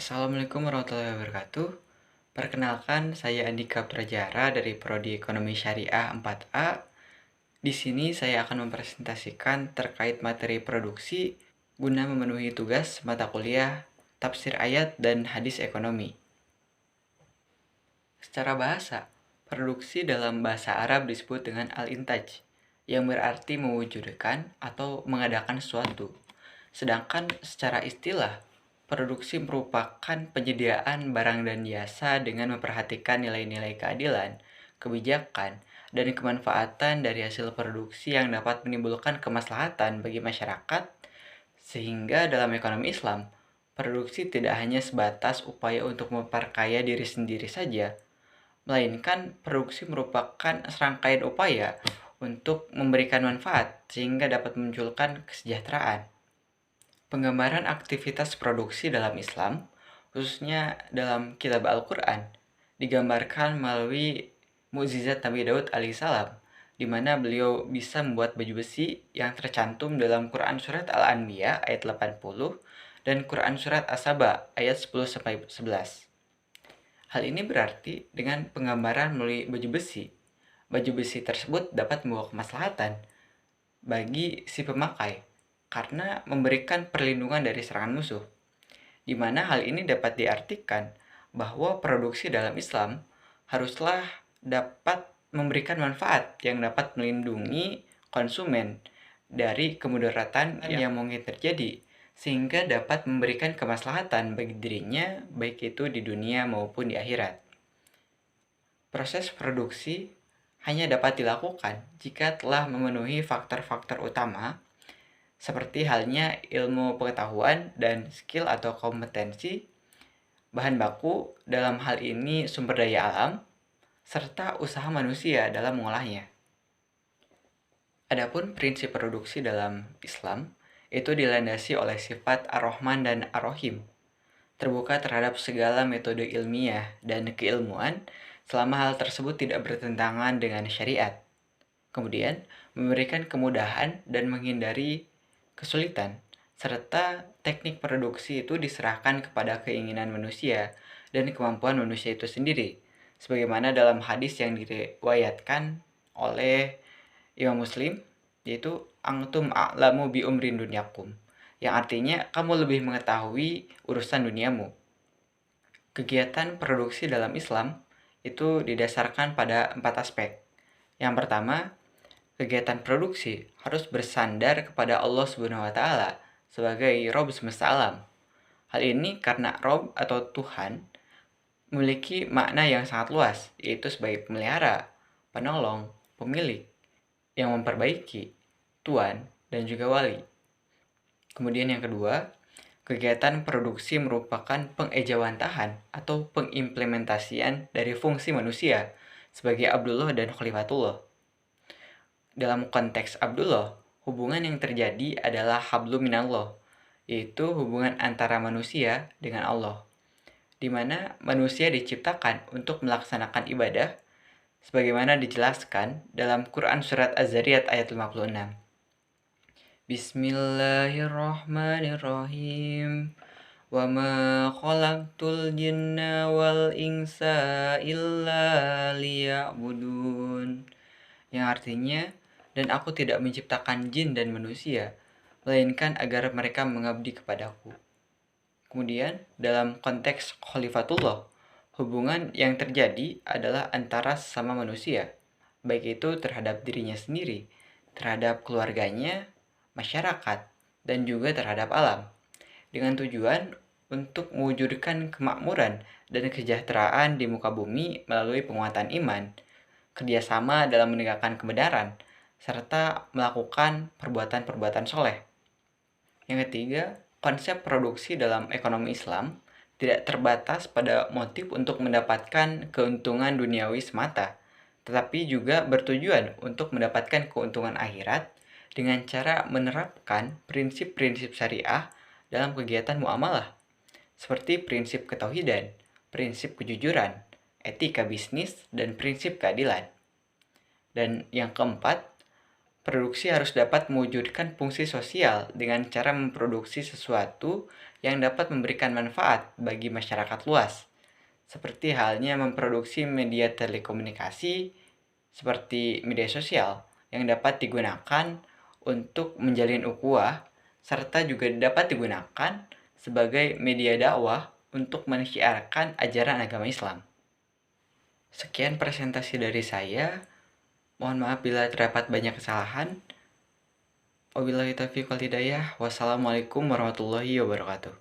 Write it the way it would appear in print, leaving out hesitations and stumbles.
Assalamualaikum warahmatullahi wabarakatuh. Perkenalkan, saya Andika Prajara dari Prodi Ekonomi Syariah 4A. Di sini saya akan mempresentasikan terkait materi produksi guna memenuhi tugas mata kuliah tafsir ayat dan hadis ekonomi. Secara bahasa, produksi dalam bahasa Arab disebut dengan al-intaj, yang berarti mewujudkan atau mengadakan sesuatu. Sedangkan secara istilah, produksi merupakan penyediaan barang dan jasa dengan memperhatikan nilai-nilai keadilan, kebijakan, dan kemanfaatan dari hasil produksi yang dapat menimbulkan kemaslahatan bagi masyarakat, sehingga dalam ekonomi Islam, produksi tidak hanya sebatas upaya untuk memperkaya diri sendiri saja, melainkan produksi merupakan serangkaian upaya untuk memberikan manfaat sehingga dapat memunculkan kesejahteraan. Penggambaran aktivitas produksi dalam Islam, khususnya dalam kitab Al-Quran, digambarkan melalui mukjizat Nabi Daud alaihissalam, di mana beliau bisa membuat baju besi yang tercantum dalam Quran Surat Al-Anbiya ayat 80 dan Quran Surat As-Saba ayat 10-11. Hal ini berarti dengan penggambaran melalui baju besi tersebut dapat membawa kemaslahatan bagi si pemakai karena memberikan perlindungan dari serangan musuh, di mana hal ini dapat diartikan bahwa produksi dalam Islam haruslah dapat memberikan manfaat yang dapat melindungi konsumen dari kemudaratan yang mungkin terjadi, sehingga dapat memberikan kemaslahatan bagi dirinya, baik itu di dunia maupun di akhirat. Proses produksi hanya dapat dilakukan jika telah memenuhi faktor-faktor utama, seperti halnya ilmu pengetahuan dan skill atau kompetensi, bahan baku, dalam hal ini sumber daya alam, serta usaha manusia dalam mengolahnya. Adapun prinsip produksi dalam Islam itu dilandasi oleh sifat Ar-Rahman dan Ar-Rahim, terbuka terhadap segala metode ilmiah dan keilmuan selama hal tersebut tidak bertentangan dengan syariat. Kemudian, memberikan kemudahan dan menghindari kesulitan, serta teknik produksi itu diserahkan kepada keinginan manusia dan kemampuan manusia itu sendiri, sebagaimana dalam hadis yang diriwayatkan oleh Imam Muslim, yaitu antum a'lamu bi umrin dunyakum, yang artinya kamu lebih mengetahui urusan duniamu. Kegiatan produksi dalam Islam itu didasarkan pada 4 aspek. Yang pertama, kegiatan produksi harus bersandar kepada Allah Subhanahu wa taala sebagai Rabb semesta alam. Hal ini karena Rabb atau Tuhan memiliki makna yang sangat luas, yaitu sebagai pemelihara, penolong, pemilik, yang memperbaiki, tuan, dan juga wali. Kemudian yang kedua, kegiatan produksi merupakan pengejawantahan atau pengimplementasian dari fungsi manusia sebagai Abdullah dan Khalifatullah. Dalam konteks Abdullah, hubungan yang terjadi adalah hablum minallah, yaitu hubungan antara manusia dengan Allah, di mana manusia diciptakan untuk melaksanakan ibadah sebagaimana dijelaskan dalam Quran Surat Az-Zariyat ayat 56. Bismillahirrahmanirrahim. Wa ma khalaqtul jinna wal insa illa liya'budun. Yang artinya, dan aku tidak menciptakan jin dan manusia, melainkan agar mereka mengabdi kepadaku. Kemudian, dalam konteks Khalifatullah, hubungan yang terjadi adalah antara sesama manusia, baik itu terhadap dirinya sendiri, terhadap keluarganya, masyarakat, dan juga terhadap alam, dengan tujuan untuk mewujudkan kemakmuran dan kesejahteraan di muka bumi melalui penguatan iman, kerjasama dalam menegakkan kebenaran, serta melakukan perbuatan-perbuatan soleh. Yang ketiga, konsep produksi dalam ekonomi Islam tidak terbatas pada motif untuk mendapatkan keuntungan duniawi semata, tetapi juga bertujuan untuk mendapatkan keuntungan akhirat dengan cara menerapkan prinsip-prinsip syariah dalam kegiatan muamalah, seperti prinsip ketauhidan, prinsip kejujuran, etika bisnis, dan prinsip keadilan. Dan yang keempat, produksi harus dapat mewujudkan fungsi sosial dengan cara memproduksi sesuatu yang dapat memberikan manfaat bagi masyarakat luas, seperti halnya memproduksi media telekomunikasi seperti media sosial yang dapat digunakan untuk menjalin ukhuwah, serta juga dapat digunakan sebagai media dakwah untuk menyiarkan ajaran agama Islam. Sekian presentasi dari saya. Mohon maaf bila terdapat banyak kesalahan. Wabillahi taufiq wal hidayah. Wassalamualaikum warahmatullahi wabarakatuh.